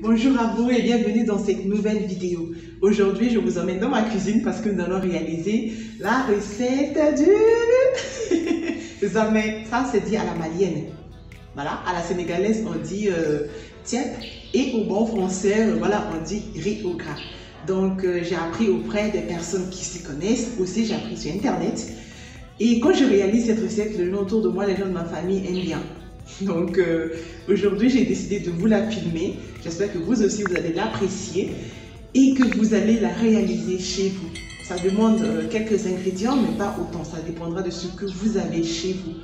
Bonjour à vous et bienvenue dans cette nouvelle vidéo. Aujourd'hui, je vous emmène dans ma cuisine parce que nous allons réaliser la recette du zamé. Ça, c'est dit à la malienne. Voilà, à la sénégalaise, on dit tiep et au bon français, voilà, on dit riz au gras. Donc, j'ai appris auprès des personnes qui s'y connaissent. Aussi, j'ai appris sur Internet. Et quand je réalise cette recette, les gens autour de moi, les gens de ma famille aiment bien. Donc aujourd'hui, j'ai décidé de vous la filmer. J'espère que vous aussi, vous allez l'apprécier et que vous allez la réaliser chez vous. Ça demande quelques ingrédients, mais pas autant. Ça dépendra de ce que vous avez chez vous.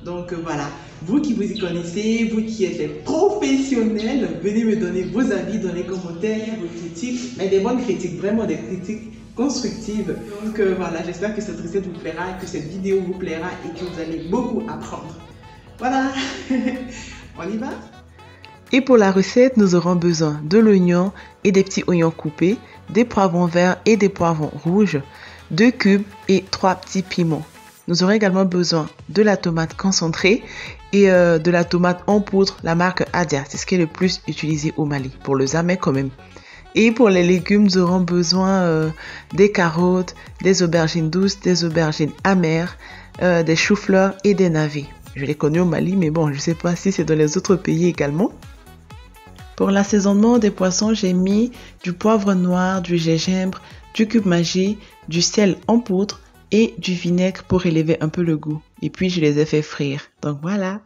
Donc voilà, vous qui vous y connaissez, vous qui êtes des professionnels, venez me donner vos avis dans les commentaires, vos critiques, mais des bonnes critiques, vraiment des critiques constructives. Donc voilà, j'espère que cette recette vous plaira, que cette vidéo vous plaira et que vous allez beaucoup apprendre. Voilà, on y va. Et pour la recette, nous aurons besoin de l'oignon et des petits oignons coupés, des poivrons verts et des poivrons rouges, 2 cubes et 3 petits piments. Nous aurons également besoin de la tomate concentrée et de la tomate en poudre, la marque Adia. C'est ce qui est le plus utilisé au Mali, pour le zamé quand même. Et pour les légumes, nous aurons besoin des carottes, des aubergines douces, des aubergines amères, des choux-fleurs et des navets. Je l'ai connu au Mali, mais bon, je ne sais pas si c'est dans les autres pays également. Pour l'assaisonnement des poissons, j'ai mis du poivre noir, du gingembre, du cube Maggi, du sel en poudre et du vinaigre pour élever un peu le goût. Et puis, je les ai fait frire. Donc voilà.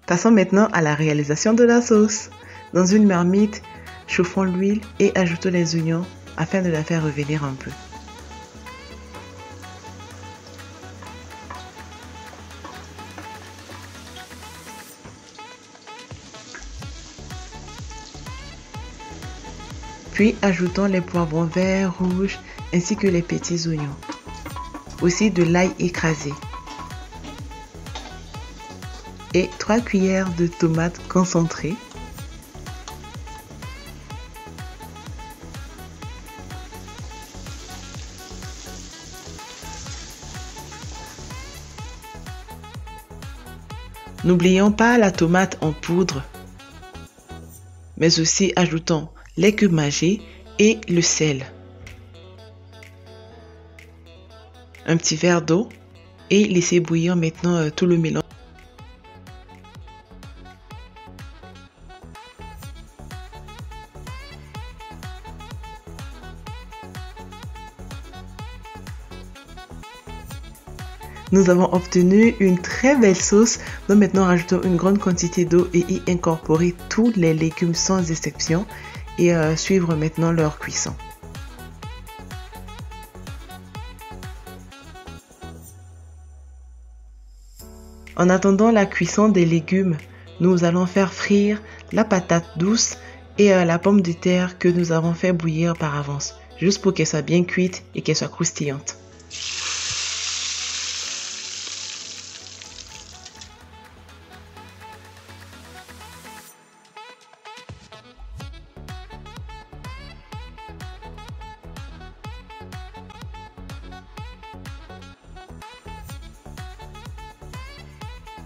Passons maintenant à la réalisation de la sauce. Dans une marmite, chauffons l'huile et ajoutons les oignons afin de la faire revenir un peu. Puis ajoutons les poivrons verts, rouges ainsi que les petits oignons. Aussi de l'ail écrasé. Et 3 cuillères de tomates concentrées. N'oublions pas la tomate en poudre, mais aussi ajoutons les cubes Maggi et le sel. Un petit verre d'eau et laissez bouillir maintenant tout le mélange. Nous avons obtenu une très belle sauce. Donc maintenant, rajoutons une grande quantité d'eau et y incorporer tous les légumes sans exception et suivre maintenant leur cuisson. En attendant la cuisson des légumes, nous allons faire frire la patate douce et la pomme de terre que nous avons fait bouillir par avance, juste pour qu'elle soit bien cuite et qu'elle soit croustillante.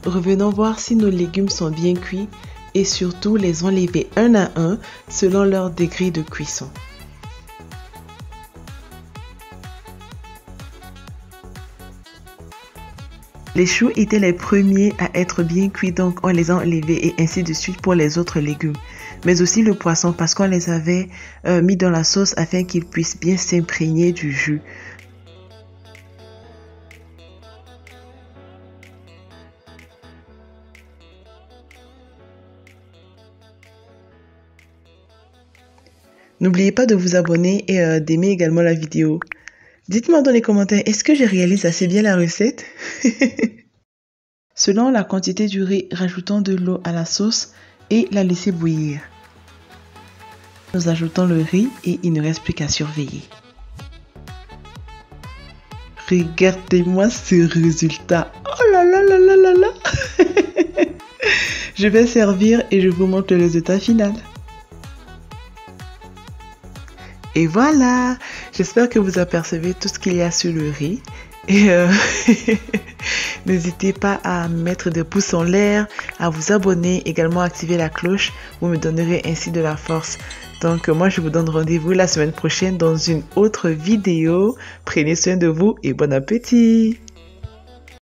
Revenons voir si nos légumes sont bien cuits et surtout les enlever un à un selon leur degré de cuisson. Les choux étaient les premiers à être bien cuits, donc on les a enlevés et ainsi de suite pour les autres légumes. Mais aussi le poisson parce qu'on les avait mis dans la sauce afin qu'ils puissent bien s'imprégner du jus. N'oubliez pas de vous abonner et d'aimer également la vidéo. Dites-moi dans les commentaires, est-ce que je réalise assez bien la recette? Selon la quantité du riz, rajoutons de l'eau à la sauce et la laissez bouillir. Nous ajoutons le riz et il ne reste plus qu'à surveiller. Regardez-moi ce résultat. Oh là là là là là là. Je vais servir et je vous montre le résultat final. Et voilà, j'espère que vous apercevez tout ce qu'il y a sur le riz. Et N'hésitez pas à mettre des pouces en l'air, à vous abonner, également activer la cloche. Vous me donnerez ainsi de la force. Donc moi je vous donne rendez-vous la semaine prochaine dans une autre vidéo. Prenez soin de vous et bon appétit!